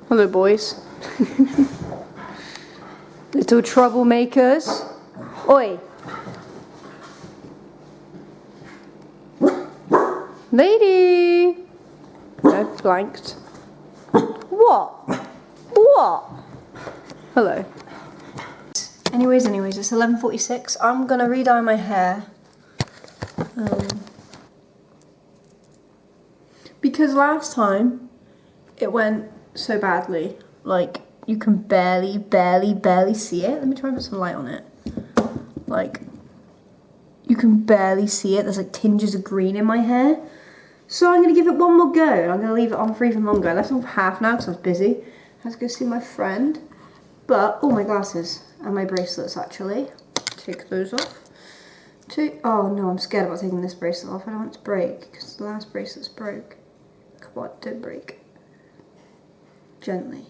Hello, boys. Little troublemakers. Oi! Lady! No, blanked. What? What? Hello. Anyways, it's 11:46. I'm gonna re-dye my hair. Because last time it went so badly. Like, you can barely see it. Let me try and put some light on it. Like, you can barely see it. There's like tinges of green in my hair. So I'm going to give it one more go, and I'm going to leave it on for even longer. I left it on for half now because I was busy. I had to go see my friend. But, oh, my glasses and my bracelets, actually. Take those off. Oh, no, I'm scared about taking this bracelet off. I don't want it to break because the last bracelet's broke. Come on, don't break. Gently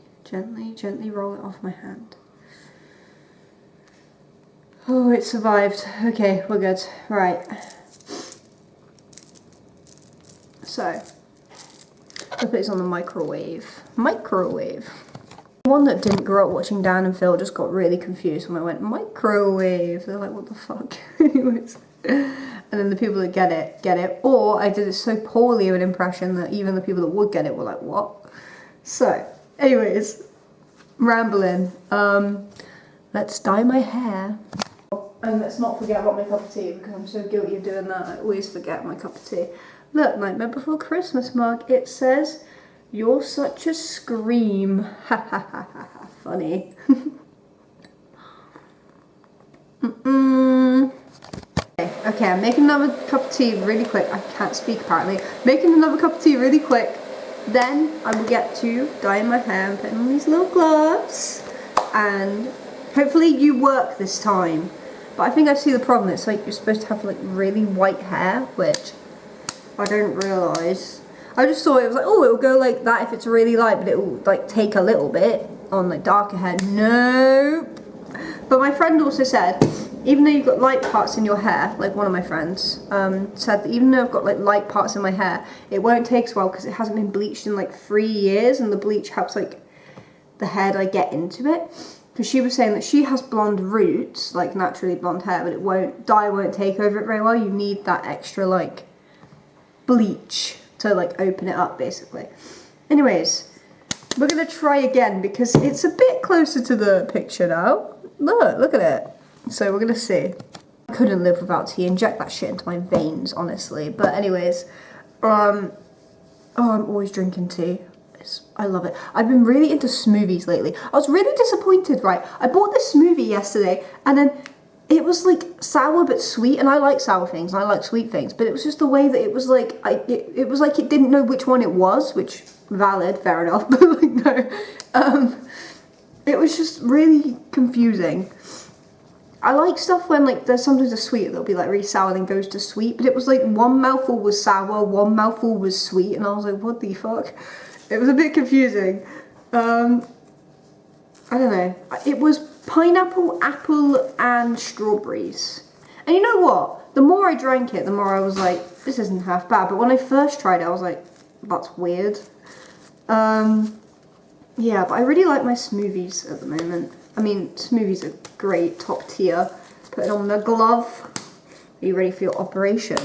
roll it off my hand. Oh, it survived. Okay, we're good. Right. So, I put this on the microwave. The one that didn't grow up watching Dan and Phil just got really confused when I went microwave. They're like, what the fuck? Anyways. And then the people that get it. Or I did it so poorly of an impression that even the people that would get it were like, what? So, anyways, rambling. Let's dye my hair. And let's not forget about my cup of tea because I'm so guilty of doing that. I always forget my cup of tea. Look, Nightmare Before Christmas mug. It says, "You're such a scream." Ha ha ha ha ha. Funny. Okay, I'm making another cup of tea really quick. I can't speak apparently. Making another cup of tea really quick. Then I will get to dyeing my hair and putting on these little gloves. And hopefully you work this time. But I think I see the problem. It's like you're supposed to have like really white hair, which I didn't realise. I just thought it was like, oh, it'll go like that if it's really light, but it will like take a little bit on like darker hair. Nope. But my friend also said, even though you've got light parts in your hair, like one of my friends said that even though I've got like light parts in my hair, it won't take as well because it hasn't been bleached in like 3 years, and the bleach helps like the hair dye get into it. Because she was saying that she has blonde roots, like naturally blonde hair, but dye won't take over it very well. You need that extra like bleach to like open it up basically. Anyways, we're gonna try again because it's a bit closer to the picture now. Look at it. So we're gonna see. I couldn't live without tea. Inject that shit into my veins, honestly. But anyways, oh, I'm always drinking tea. I love it. I've been really into smoothies lately. I was really disappointed, right? I bought this smoothie yesterday, and then it was like sour but sweet, and I like sour things and I like sweet things, but it was just the way that it was like it was like it didn't know which one it was, which valid, fair enough, but like no, it was just really confusing. I like stuff when like there's sometimes a sweet that'll be like really sour then goes to sweet, but it was like one mouthful was sour, one mouthful was sweet, and I was like, what the fuck? It was a bit confusing. I don't know. It was pineapple, apple, and strawberries. And you know what? The more I drank it, the more I was like, this isn't half bad. But when I first tried it, I was like, that's weird. Yeah, but I really like my smoothies at the moment. I mean, smoothies are great, top tier. Put it on the glove. Are you ready for your operation?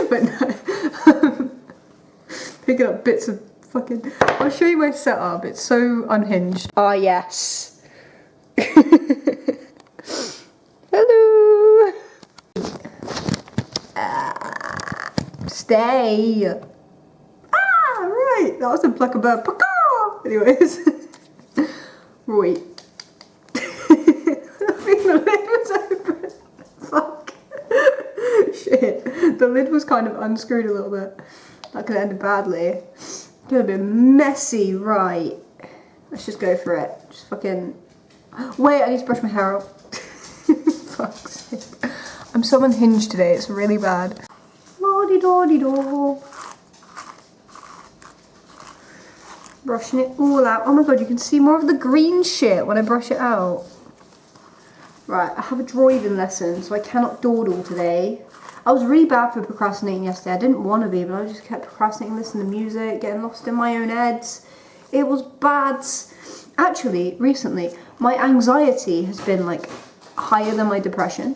But no. Picking up bits of fucking... I'll show you my setup. It's so unhinged. Ah, yes. Hello. Stay. Ah, right. That was a pluck a bird. Anyways. Right. I think the lid was open. Fuck. Shit. The lid was kind of unscrewed a little bit. That could have ended badly. Could have been messy, right. Let's just go for it. Just fucking... Wait, I need to brush my hair out. Fuck's sake. I'm so unhinged today, it's really bad. La-di-da-di-da. Brushing it all out. Oh my god, you can see more of the green shit when I brush it out. Right, I have a driving lesson, so I cannot dawdle today. I was really bad for procrastinating yesterday. I didn't want to be, but I just kept procrastinating, listening to music, getting lost in my own heads. It was bad. Actually, recently, my anxiety has been like higher than my depression,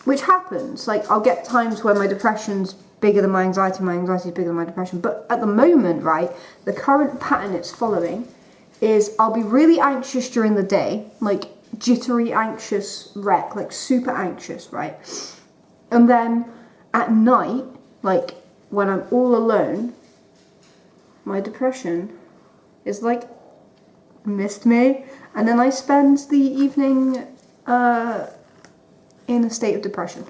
which happens. Like, I'll get times where my depression's bigger than my anxiety is bigger than my depression. But at the moment, right, the current pattern it's following is I'll be really anxious during the day, like jittery, anxious wreck, like super anxious, right? And then at night, like when I'm all alone, my depression is like missed me, and then I spend the evening in a state of depression.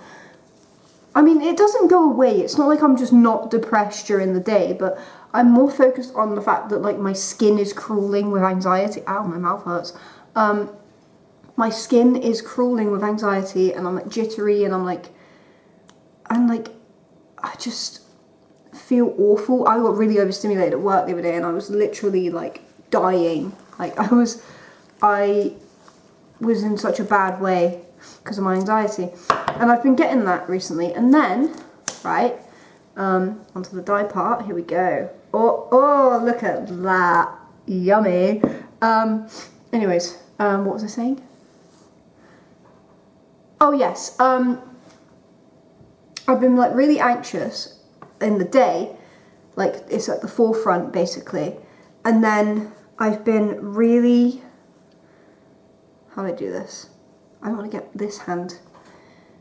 I mean, it doesn't go away. It's not like I'm just not depressed during the day, but I'm more focused on the fact that like my skin is crawling with anxiety. Ow, my mouth hurts. My skin is crawling with anxiety, and I'm like jittery, and I just feel awful. I got really overstimulated at work the other day, and I was literally like dying. Like I was in such a bad way because of my anxiety, and I've been getting that recently. And then, right, onto the dye part. Here we go. Oh, look at that, yummy. Anyways, what was I saying? Oh yes, I've been like really anxious in the day, like it's at the forefront basically, and then I've been really, how do I do this? I want to get this hand.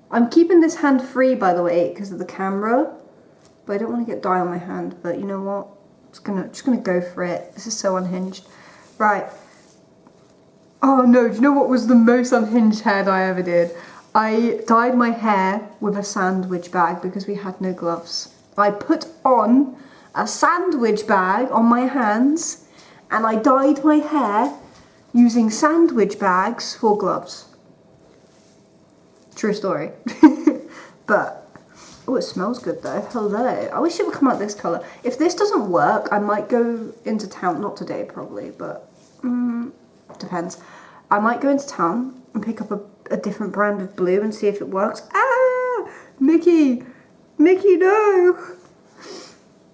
I'm keeping this hand free, by the way, because of the camera, but I don't want to get dye on my hand. But you know what? Just gonna go for it. This is so unhinged, right? Oh no! Do you know what was the most unhinged hair dye I ever did? I dyed my hair with a sandwich bag because we had no gloves. I put on a sandwich bag on my hands, and I dyed my hair using sandwich bags for gloves. True story. But, oh, it smells good though. Hello. I wish it would come out this colour. If this doesn't work, I might go into town. Not today, probably, but depends. I might go into town and pick up a different brand of blue and see if it works. Ah! Mickey! Mickey, no!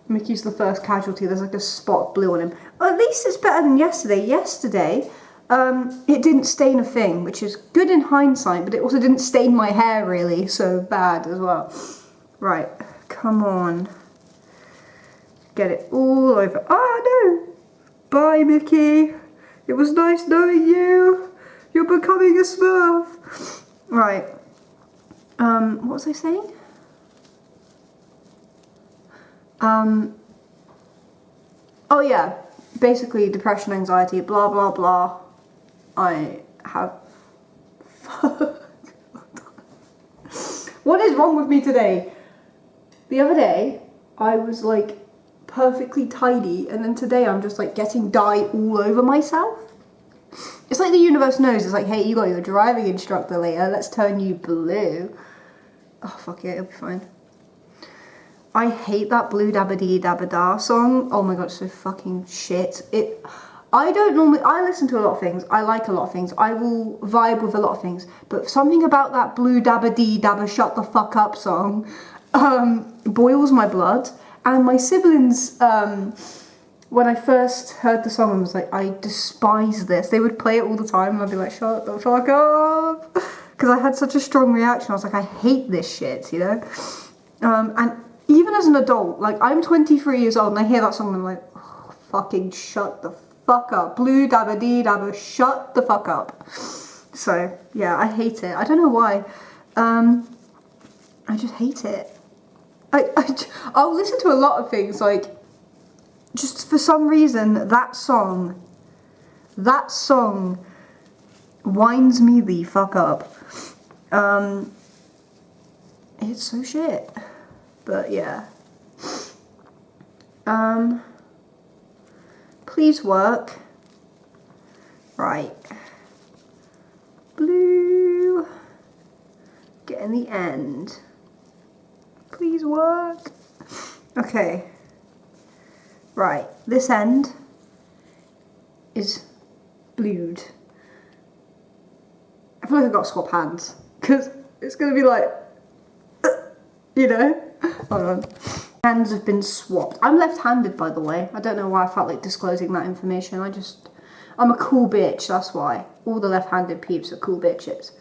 Mickey's the first casualty. There's like a spot of blue on him. Well, at least it's better than yesterday. Yesterday, it didn't stain a thing, which is good in hindsight, but it also didn't stain my hair really so bad as well. Right, come on. Get it all over. Ah, no! Bye, Mickey. It was nice knowing you. You're becoming a Smurf. Right. What was I saying? Oh yeah, basically depression, anxiety, blah, blah, blah. I have... What is wrong with me today? The other day, I was like perfectly tidy, and then today I'm just like getting dye all over myself. It's like the universe knows. It's like, hey, you got your driving instructor later, let's turn you blue. Oh, fuck it, it'll be fine. I hate that Blue Dabba Dee Dabba Da song. Oh my god, it's so fucking shit. I listen to a lot of things. I like a lot of things. I will vibe with a lot of things. But something about that Blue Dabba Dee Dabba Shut the Fuck Up song boils my blood. And my siblings, when I first heard the song, I was like, I despise this. They would play it all the time and I'd be like, shut the fuck up. Because I had such a strong reaction. I was like, I hate this shit, you know? And even as an adult, like I'm 23 years old and I hear that song and I'm like, oh, fucking shut the fuck up. Blue Dabba Dee Dabba, shut the fuck up. So, yeah, I hate it. I don't know why. I just hate it. I'll listen to a lot of things, like, just for some reason, that song winds me the fuck up. It's so shit. But yeah. Please work. Right. Blue. Get in the end. Please work. Okay. Right. This end is blued. I feel like I've got to swap hands. Because it's going to be like, you know? Hold on. Hands have been swapped. I'm left-handed, by the way. I don't know why I felt like disclosing that information. I'm a cool bitch, that's why. All the left-handed peeps are cool bitches.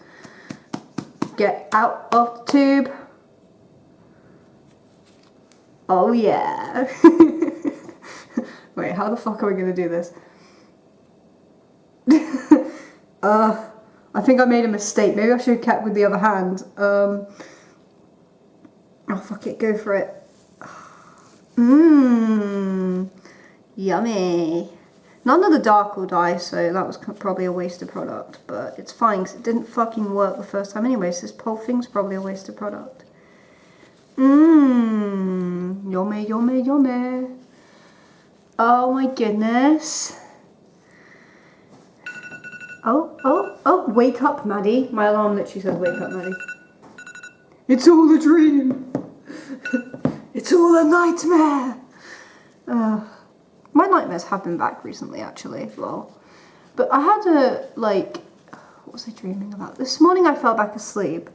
Get out of the tube. Oh yeah. Wait, how the fuck are we gonna do this? I think I made a mistake. Maybe I should have kept with the other hand. Oh fuck it, go for it. Mmm, yummy. None of the dark will die, so that was probably a wasted product, but it's fine because it didn't fucking work the first time anyway, so this whole thing's probably a wasted product. Mmm, yummy, yummy, yummy. Oh my goodness. Oh, wake up, Maddie. My alarm literally says wake up, Maddie. It's all a dream. It's all a nightmare. My nightmares have been back recently, actually, lol. But I had what was I dreaming about? This morning I fell back asleep.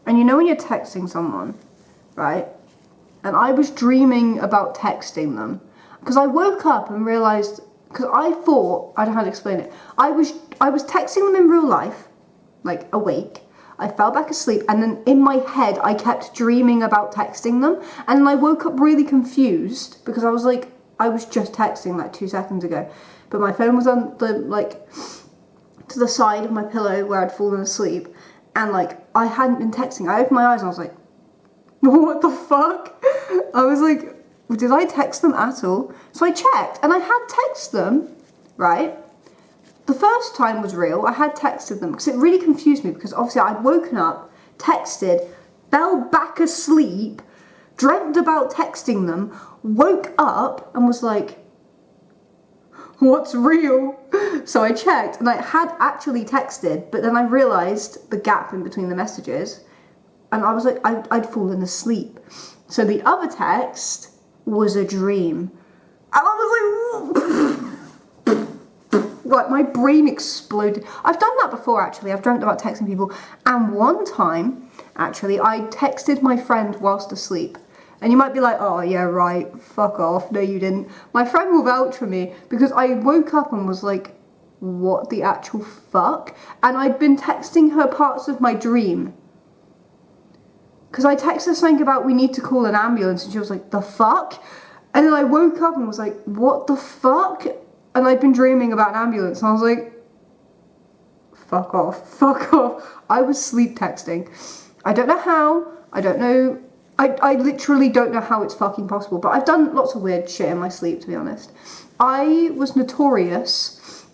And you know when you're texting someone, right? And I was dreaming about texting them. Because I woke up and realised, because I thought, I don't know how to explain it. I was texting them in real life, like awake. I fell back asleep, and then in my head I kept dreaming about texting them, and then I woke up really confused because I was like, I was just texting like 2 seconds ago, but my phone was on the to the side of my pillow where I'd fallen asleep, and I hadn't been texting. I opened my eyes and I was like, what the fuck? I was like, did I text them at all? So I checked, and I had texted them, right? The first time was real. I had texted them because it really confused me because obviously I'd woken up, texted, fell back asleep, dreamt about texting them, woke up and was like, what's real? So I checked and I had actually texted, but then I realised the gap in between the messages and I was like, I'd fallen asleep. So the other text was a dream. And I was like, like my brain exploded. I've done that before actually. I've dreamt about texting people. And one time, actually, I texted my friend whilst asleep. And you might be like, oh yeah, right, fuck off. No, you didn't. My friend will vouch for me because I woke up and was like, what the actual fuck? And I'd been texting her parts of my dream. Because I texted her something about we need to call an ambulance and she was like, the fuck? And then I woke up and was like, what the fuck? And I'd been dreaming about an ambulance and I was like, fuck off, fuck off. I was sleep texting. I don't know how, I don't know, I literally don't know how it's fucking possible, but I've done lots of weird shit in my sleep, to be honest. I was notorious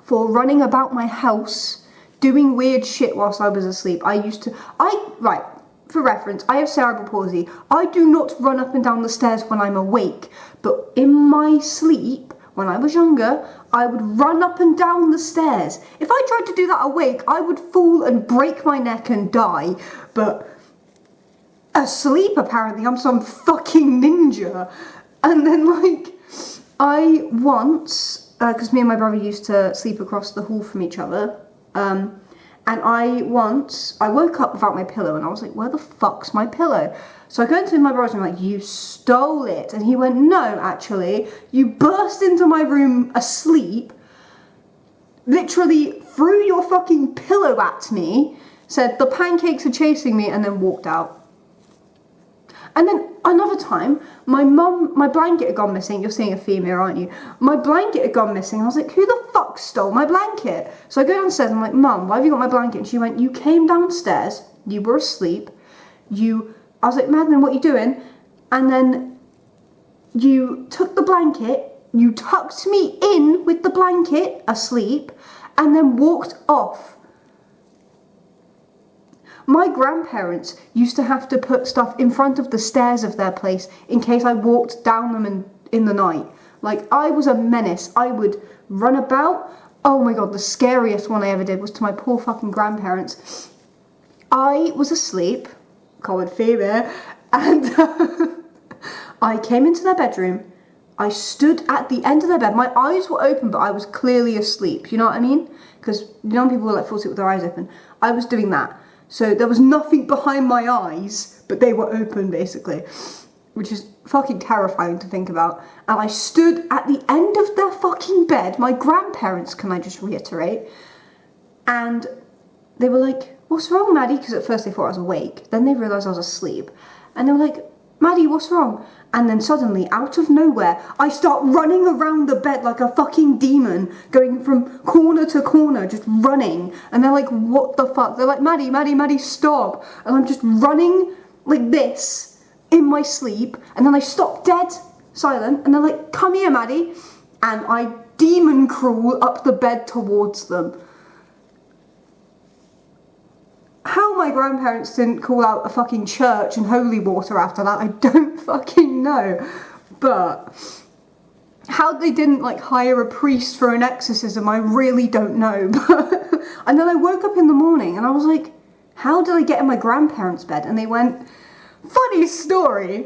for running about my house, doing weird shit whilst I was asleep. Right, for reference, I have cerebral palsy. I do not run up and down the stairs when I'm awake, but in my sleep, when I was younger, I would run up and down the stairs. If I tried to do that awake, I would fall and break my neck and die. But asleep, apparently, I'm some fucking ninja. And then, I once, because me and my brother used to sleep across the hall from each other, and I woke up without my pillow, and I was like, where the fuck's my pillow? So I go into my brother's room, like, you stole it. And he went, no, actually, you burst into my room asleep, literally threw your fucking pillow at me, said, the pancakes are chasing me, and then walked out. And then another time, my blanket had gone missing. You're seeing a theme here, aren't you? My blanket had gone missing. I was like, who the fuck stole my blanket? So I go downstairs, I'm like, Mum, why have you got my blanket? And she went, you came downstairs, you were asleep, I was like, Madeline, what are you doing? And then you took the blanket, you tucked me in with the blanket, asleep, and then walked off. My grandparents used to have to put stuff in front of the stairs of their place in case I walked down them in the night. Like, I was a menace. I would run about. Oh my god, the scariest one I ever did was to my poor fucking grandparents. I was asleep, common fear, and I came into their bedroom. I stood at the end of their bed. My eyes were open, but I was clearly asleep. You know what I mean? Because you know people will fall asleep with their eyes open. I was doing that. So there was nothing behind my eyes, but they were open, basically. Which is fucking terrifying to think about. And I stood at the end of their fucking bed, my grandparents, can I just reiterate, and they were like, what's wrong, Maddie? Because at first they thought I was awake. Then they realised I was asleep. And they were like, Maddie, what's wrong? And then suddenly, out of nowhere, I start running around the bed like a fucking demon, going from corner to corner, just running. And they're like, what the fuck? They're like, Maddie, Maddie, Maddie, stop. And I'm just running like this in my sleep. And then I stop dead silent. And they're like, come here, Maddie. And I demon crawl up the bed towards them. How my grandparents didn't call out a fucking church and holy water after that, I don't fucking know. But how they didn't like hire a priest for an exorcism, I really don't know. And then I woke up in the morning and I was like, how did I get in my grandparents' bed? And they went, funny story,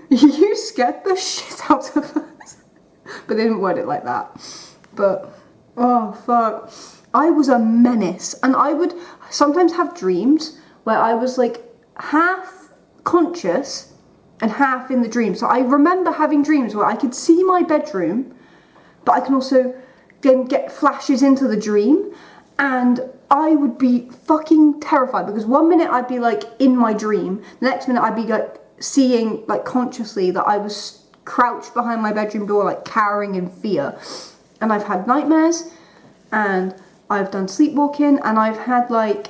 you scared the shit out of us. But they didn't word it like that. But, oh fuck. I was a menace, and I would sometimes have dreams where I was like half conscious and half in the dream. So I remember having dreams where I could see my bedroom, but I can also then get flashes into the dream, and I would be fucking terrified because one minute I'd be like in my dream, the next minute I'd be like seeing like consciously that I was crouched behind my bedroom door like cowering in fear. And I've had nightmares, and I've done sleepwalking, and I've had like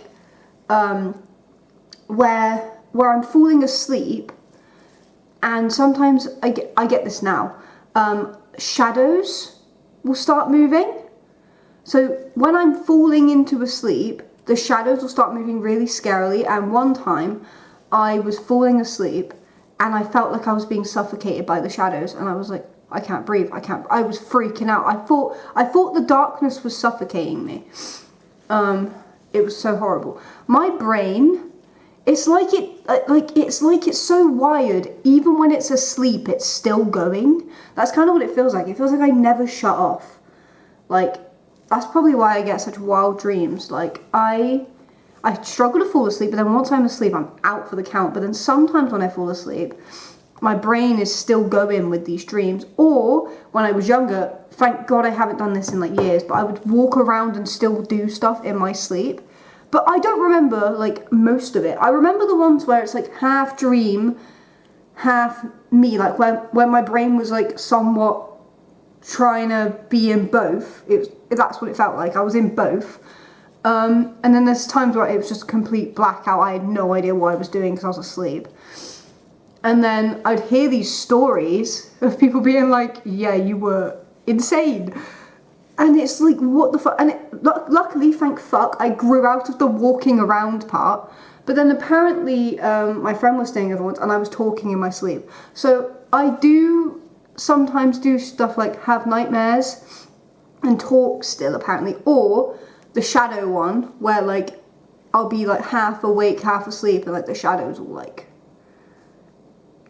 where I'm falling asleep, and sometimes I get this now. Shadows will start moving. So when I'm falling into a sleep, the shadows will start moving really scarily. And one time I was falling asleep and I felt like I was being suffocated by the shadows, and I was like, I can't breathe, I was freaking out. I thought the darkness was suffocating me. It was so horrible. My brain, it's like it's so wired, even when it's asleep, it's still going. That's kind of what it feels like. It feels like I never shut off. Like, that's probably why I get such wild dreams. Like, I struggle to fall asleep, but then once I'm asleep, I'm out for the count. But then sometimes when I fall asleep, my brain is still going with these dreams. Or when I was younger, thank God I haven't done this in like years, but I would walk around and still do stuff in my sleep. But I don't remember like most of it. I remember the ones where it's like half dream, half me, like when my brain was like somewhat trying to be in both. That's what it felt like. I was in both. And then there's times where it was just complete blackout. I had no idea what I was doing because I was asleep. And then I'd hear these stories of people being like, yeah, you were insane. And it's like, what the fuck? And luckily, thank fuck, I grew out of the walking around part. But then apparently my friend was staying over once and I was talking in my sleep. So I do sometimes do stuff like have nightmares and talk still, apparently. Or the shadow one, where like I'll be like half awake, half asleep, and like the shadows will like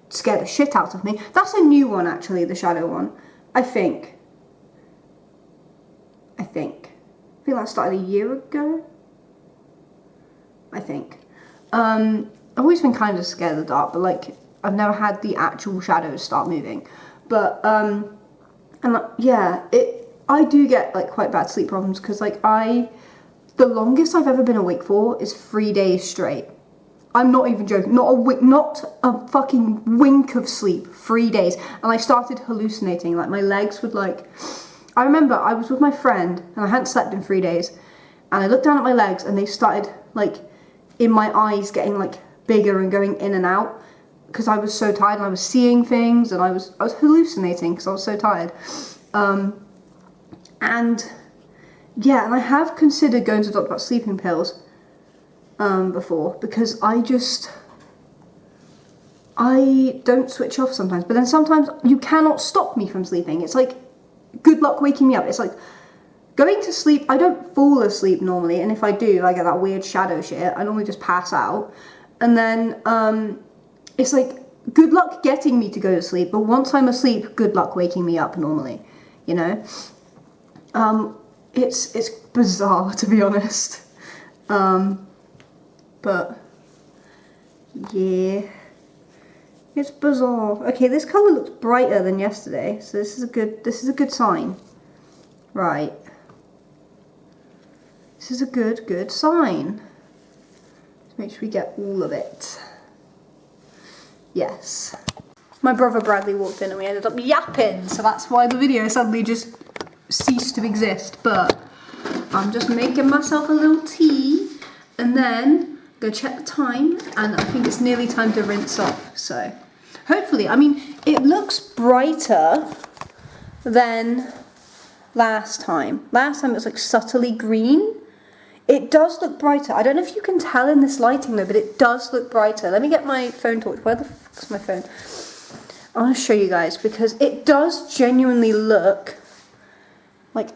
scare the shit out of me. That's a new one, actually, the shadow one. I think that started a year ago. I think. I've always been kind of scared of the dark, but like I've never had the actual shadows start moving. But yeah, I do get like quite bad sleep problems because like the longest I've ever been awake for is 3 days straight. I'm not even joking. Not a fucking wink of sleep. 3 days. And I started hallucinating. Like, my legs would, like... I remember I was with my friend, and I hadn't slept in 3 days. And I looked down at my legs, and they started, like, in my eyes getting, like, bigger and going in and out. Because I was so tired, and I was seeing things, and I was hallucinating because I was so tired. And, yeah, and I have considered going to the doctor about sleeping pills. Before, because I don't switch off sometimes, but then sometimes you cannot stop me from sleeping. It's like, good luck waking me up. It's like, going to sleep, I don't fall asleep normally, and if I do, I get that weird shadow shit. I normally just pass out, and then, it's like, good luck getting me to go to sleep, but once I'm asleep, good luck waking me up normally, you know? It's bizarre, to be honest. But, yeah, It's bizarre. Okay, this colour looks brighter than yesterday, so this is a good sign. Right. This is a good sign. Let's make sure we get all of it. Yes. My brother Bradley walked in and we ended up yapping, so that's why the video suddenly just ceased to exist. But I'm just making myself a little tea and then go check the time, and I think it's nearly time to rinse off. So hopefully, I mean, it looks brighter than last time. Last time it was like subtly green. It does look brighter. I don't know if you can tell in this lighting though, but it does look brighter. Let me get my phone torch. Where the fuck's my phone? I want to show you guys because it does genuinely look like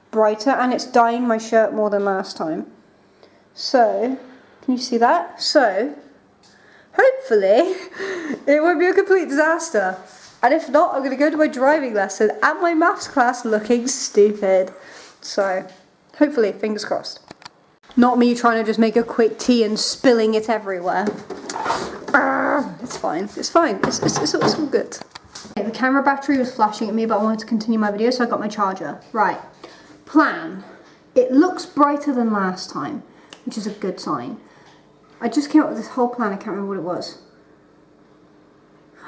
brighter, and it's dyeing my shirt more than last time. So, can you see that? So, hopefully, it won't be a complete disaster. And if not, I'm going to go to my driving lesson and my maths class looking stupid. So, hopefully, fingers crossed. Not me trying to just make a quick tea and spilling it everywhere. It's fine. It's fine. It's all good. Okay, the camera battery was flashing at me, but I wanted to continue my video, so I got my charger. Right. Plan. It looks brighter than last time, which is a good sign. I just came up with this whole plan. I can't remember what it was.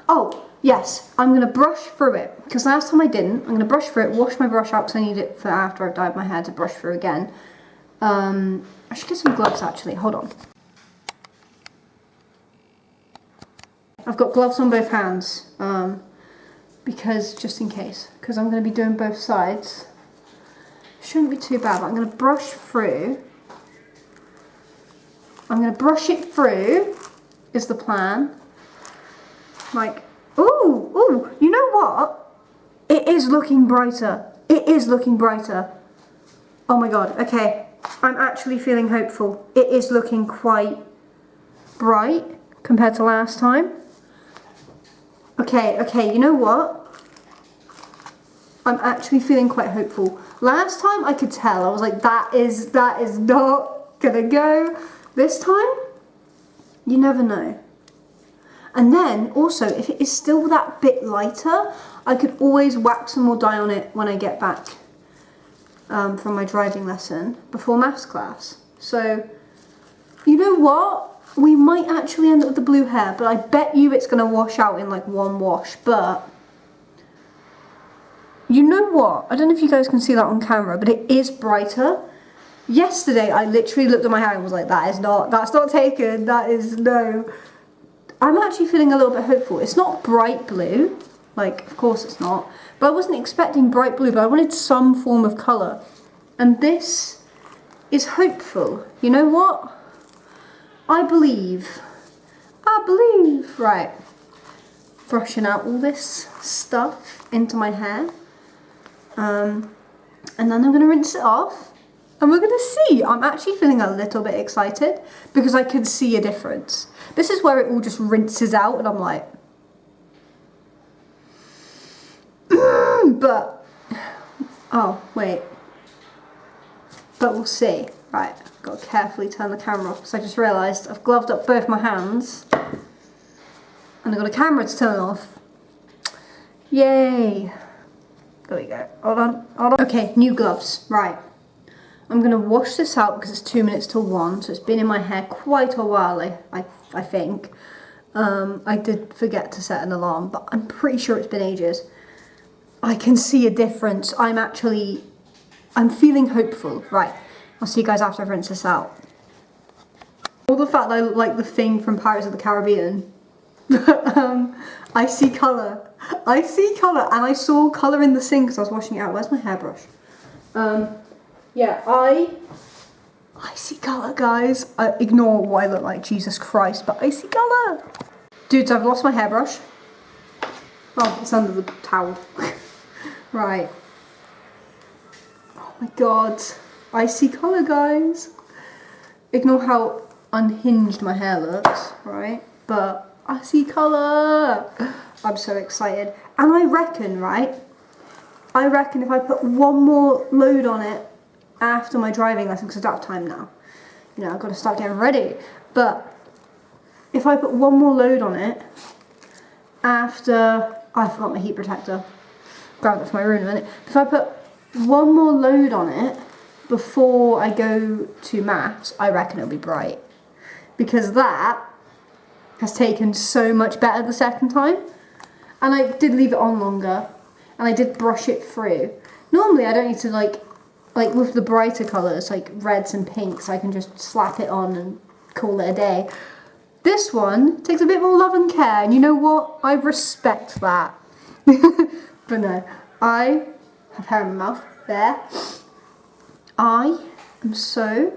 Oh, yes. I'm going to brush through it, because last time I didn't. I'm going to brush through it, wash my brush out, because I need it for after I've dyed my hair to brush through again. I should get some gloves actually, hold on. I've got gloves on both hands, because just in case, because I'm going to be doing both sides. Shouldn't be too bad, but I'm going to brush through. I'm going to brush it through, is the plan. Like, ooh, you know what? It is looking brighter. It is looking brighter. Oh my god, okay. I'm actually feeling hopeful. It is looking quite bright compared to last time. Okay, you know what? I'm actually feeling quite hopeful. Last time I could tell, I was like, that is not gonna go. This time, you never know. And then, also, if it is still that bit lighter, I could always whack some more dye on it when I get back. From my driving lesson before maths class. So, you know what? We might actually end up with the blue hair, but I bet you it's going to wash out in like one wash. But, you know what? I don't know if you guys can see that on camera, but it is brighter. Yesterday, I literally looked at my hair and was like, that's not taken, that is no. I'm actually feeling a little bit hopeful. It's not bright blue. Like, of course it's not. But I wasn't expecting bright blue, but I wanted some form of colour. And this is hopeful. You know what? I believe. Right. Brushing out all this stuff into my hair. And then I'm going to rinse it off. And we're going to see. I'm actually feeling a little bit excited because I can see a difference. This is where it all just rinses out and I'm like, but, oh, wait. But we'll see. Right, I've got to carefully turn the camera off because I just realised I've gloved up both my hands and I've got a camera to turn off. Yay. There we go. Hold on. Okay, new gloves. Right. I'm going to wash this out because it's 2 minutes till 1, so it's been in my hair quite a while, I think. I did forget to set an alarm, but I'm pretty sure it's been ages. I can see a difference. I'm feeling hopeful. Right, I'll see you guys after I've rinsed this out. All the fact that I look like the thing from Pirates of the Caribbean. I see colour. I see colour, and I saw colour in the sink because I was washing it out. Where's my hairbrush? Yeah, I see colour, guys. Ignore what I look like, Jesus Christ, but I see colour. Dudes, I've lost my hairbrush. Oh, it's under the towel. Right. Oh my god. I see colour, guys. Ignore how unhinged my hair looks, right? But I see colour. I'm so excited. And I reckon, right? I reckon if I put one more load on it after my driving lesson, because I don't have time now. You know, I've got to start getting ready. But if I put one more load on it, after, I forgot my heat protector. Grab it from my room in a minute. If I put one more load on it before I go to maths, I reckon it'll be bright. Because that has taken so much better the second time. And I did leave it on longer. And I did brush it through. Normally I don't need to like with the brighter colours, like reds and pinks, I can just slap it on and call it a day. This one takes a bit more love and care, and you know what? I respect that. But no, I have hair in my mouth, there. I am so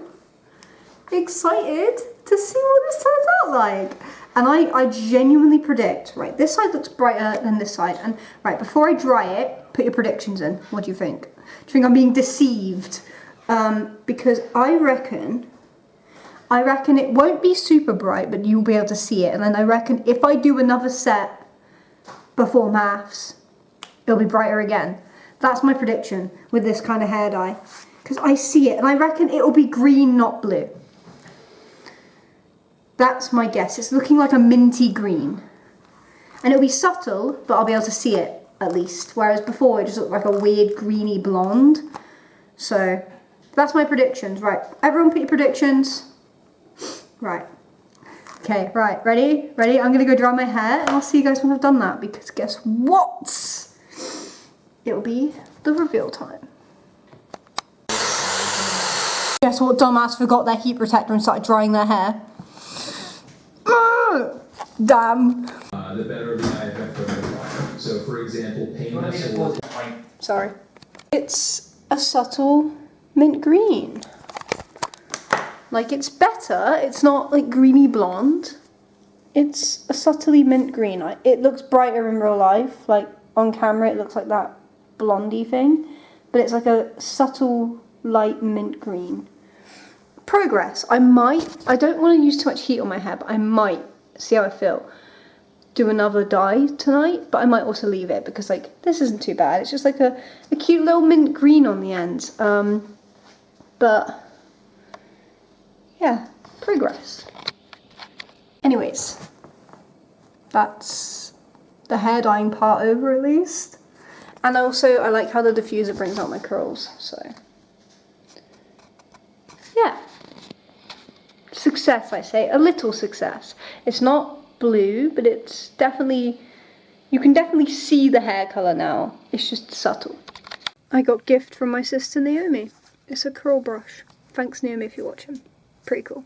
excited to see what this turns out like. And I genuinely predict, right, this side looks brighter than this side. And right, before I dry it, put your predictions in. What do you think? Do you think I'm being deceived? Because I reckon it won't be super bright, but you'll be able to see it. And then I reckon if I do another set before maths, it'll be brighter again. That's my prediction with this kind of hair dye. Because I see it, and I reckon it'll be green, not blue. That's my guess. It's looking like a minty green. And it'll be subtle, but I'll be able to see it at least. Whereas before it just looked like a weird greeny blonde. So that's my predictions. Right, everyone put your predictions. Right. Okay, right, ready? Ready? I'm gonna go dry my hair and I'll see you guys when I've done that, because guess what? It'll be the reveal time. Guess what? Dumbass forgot their heat protector and started drying their hair. Damn. The better the eye effect of the product. So, for example, painless or... Sorry. It's a subtle mint green. Like, it's better. It's not like greeny blonde. It's a subtly mint green. It looks brighter in real life. Like, on camera it looks like that blondie thing. But it's like a subtle light mint green. Progress. I don't want to use too much heat on my hair, but I might, see how I feel, do another dye tonight, but I might also leave it because like this isn't too bad. It's just like a cute little mint green on the end. But yeah, progress. Anyways, that's the hair dyeing part over at least. And also I like how the diffuser brings out my curls, so yeah. Success, I say. A little success. It's not blue, but it's definitely, you can definitely see the hair colour now. It's just subtle. I got a gift from my sister Naomi. It's a curl brush. Thanks Naomi if you're watching. Pretty cool.